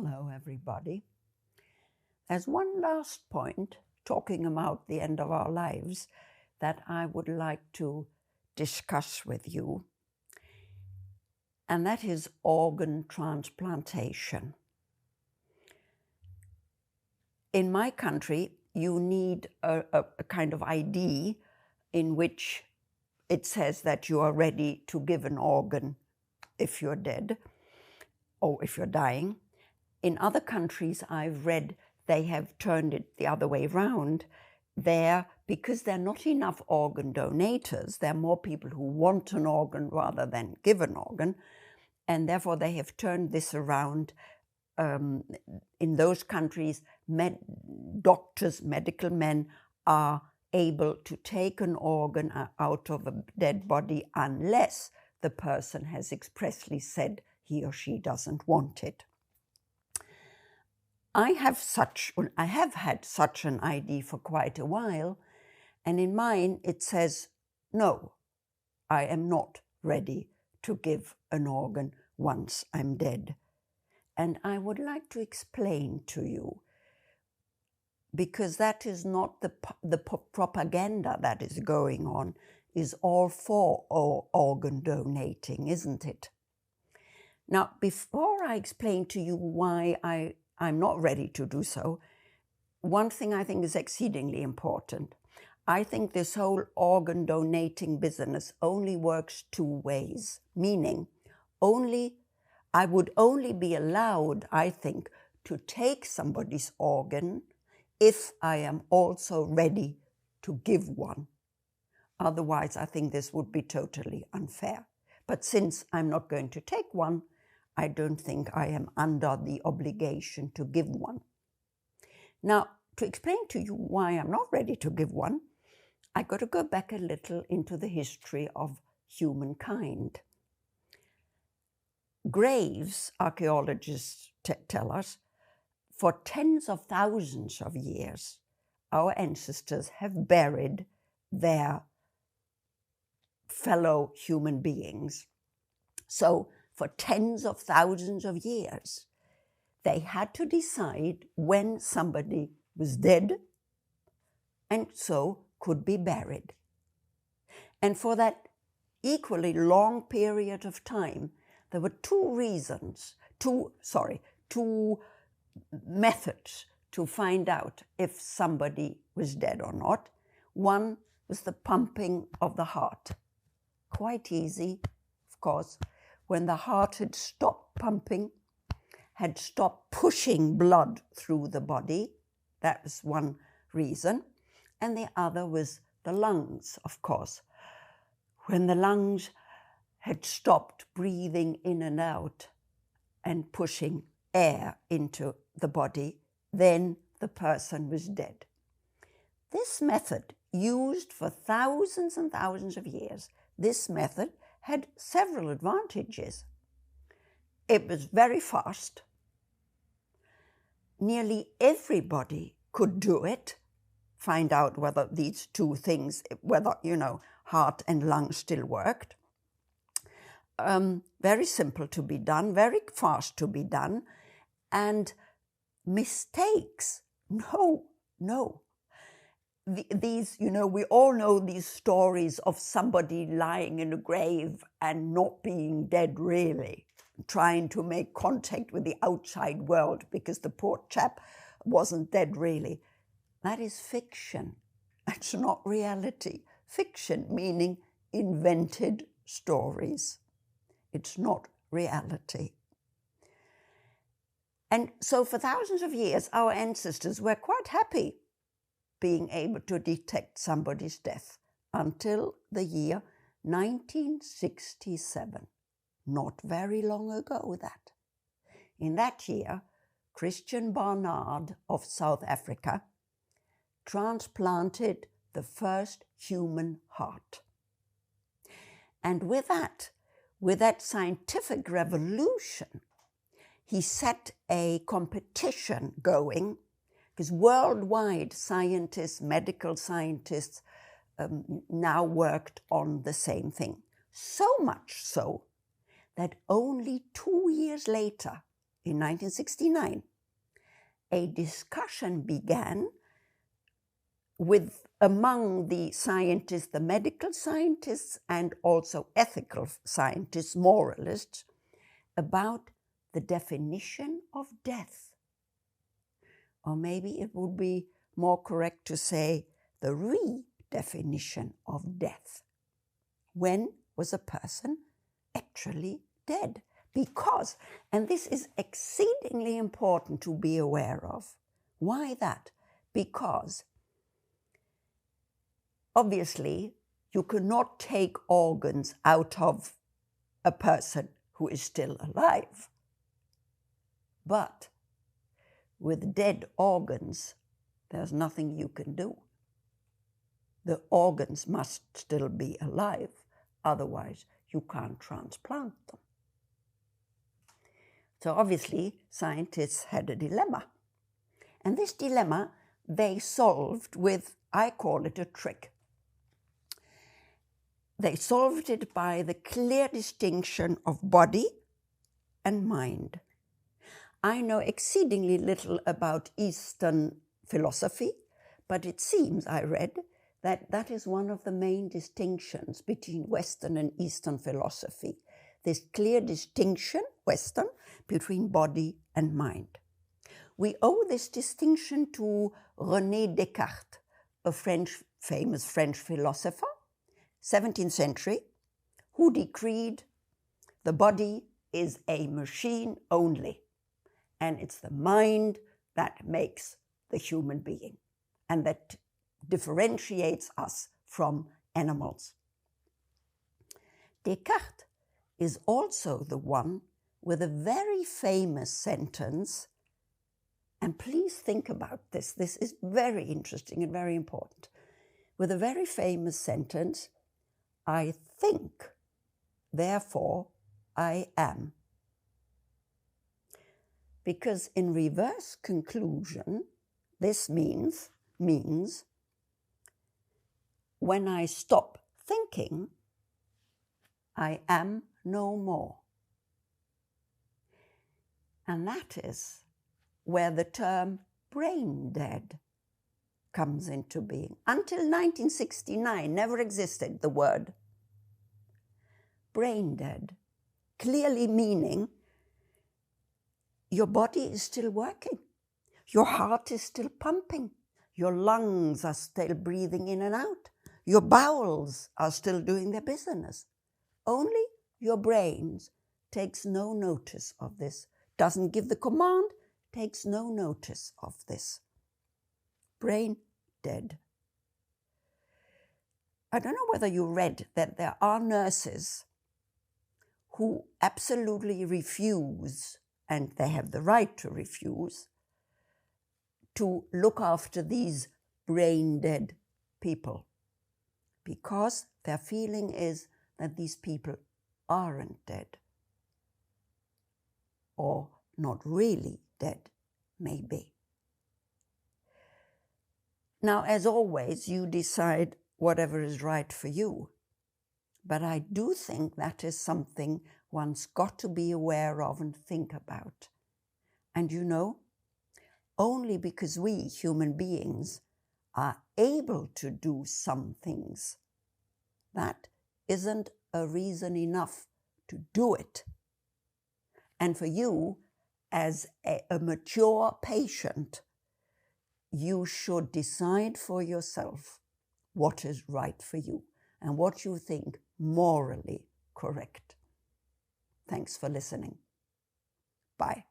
Hello, everybody. There's one last point, talking about the end of our lives, that I would like to discuss with you, and that is organ transplantation. In my country, you need a kind of ID in which it says that you are ready to give an organ if you're dead or if you're dying. In other countries, I've read they have turned it the other way around. Because there are not enough organ donators, there are more people who want an organ rather than give an organ, and therefore they have turned this around. In those countries, doctors, medical men are able to take an organ out of a dead body unless the person has expressly said he or she doesn't want it. I have had such an ID for quite a while, and in mine it says, no, I am not ready to give an organ once I'm dead. And I would like to explain to you, because that is not the propaganda that is going on, is all for organ donating, isn't it? Now, before I explain to you why I'm not ready to do so, one thing I think is exceedingly important. I think this whole organ donating business only works two ways, meaning I would only be allowed, I think, to take somebody's organ if I am also ready to give one. Otherwise, I think this would be totally unfair. But since I'm not going to take one, I don't think I am under the obligation to give one. Now, to explain to you why I'm not ready to give one, I've got to go back a little into the history of humankind. Graves, archaeologists tell us, for tens of thousands of years, our ancestors have buried their fellow human beings. So, for tens of thousands of years, they had to decide when somebody was dead and so could be buried. And for that equally long period of time, there were two methods to find out if somebody was dead or not. One was the pumping of the heart. Quite easy, of course. When the heart had stopped pumping, had stopped pushing blood through the body, that was one reason. And the other was the lungs, of course. When the lungs had stopped breathing in and out and pushing air into the body, then the person was dead. This method, used for thousands and thousands of years, this method had several advantages. It was very fast. Nearly everybody could do it, find out whether these two things, heart and lungs still worked. Very simple to be done, very fast to be done, and mistakes, no. We all know these stories of somebody lying in a grave and not being dead really, trying to make contact with the outside world because the poor chap wasn't dead really. That is fiction. That's not reality. Fiction meaning invented stories. It's not reality. And so for thousands of years, our ancestors were quite happy being able to detect somebody's death until the year 1967. Not very long ago, that. In that year, Christian Barnard of South Africa transplanted the first human heart. And with that scientific revolution, he set a competition going, because worldwide scientists, medical scientists, now worked on the same thing. So much so that only 2 years later, in 1969, a discussion began among the scientists, the medical scientists, and also ethical scientists, moralists, about the definition of death. Or maybe it would be more correct to say the redefinition of death. When was a person actually dead? Because, and this is exceedingly important to be aware of. Why that? Because obviously you cannot take organs out of a person who is still alive. But with dead organs, there's nothing you can do. The organs must still be alive, otherwise you can't transplant them. So obviously scientists had a dilemma. And this dilemma they solved with, I call it a trick. They solved it by the clear distinction of body and mind. I know exceedingly little about Eastern philosophy, but it seems, I read, that that is one of the main distinctions between Western and Eastern philosophy. This clear distinction, Western, between body and mind. We owe this distinction to René Descartes, a famous French philosopher, 17th century, who decreed the body is a machine only, and it's the mind that makes the human being, and that differentiates us from animals. Descartes is also the one with a very famous sentence, and please think about this, this is very interesting and very important, with a very famous sentence, I think, therefore I am. Because in reverse conclusion, this means when I stop thinking, I am no more. And that is where the term brain dead comes into being. Until 1969, never existed the word brain dead, clearly meaning your body is still working, your heart is still pumping, your lungs are still breathing in and out, your bowels are still doing their business. Only your brains takes no notice of this, doesn't give the command, takes no notice of this. Brain dead. I don't know whether you read that there are nurses who absolutely refuse, and they have the right to refuse, to look after these brain dead people, because their feeling is that these people aren't dead, or not really dead, maybe. Now, as always, you decide whatever is right for you. But I do think that is something one's got to be aware of and think about. And you know, only because we human beings are able to do some things, that isn't a reason enough to do it. And for you, as a mature patient, you should decide for yourself what is right for you and what you think morally correct. Thanks for listening. Bye.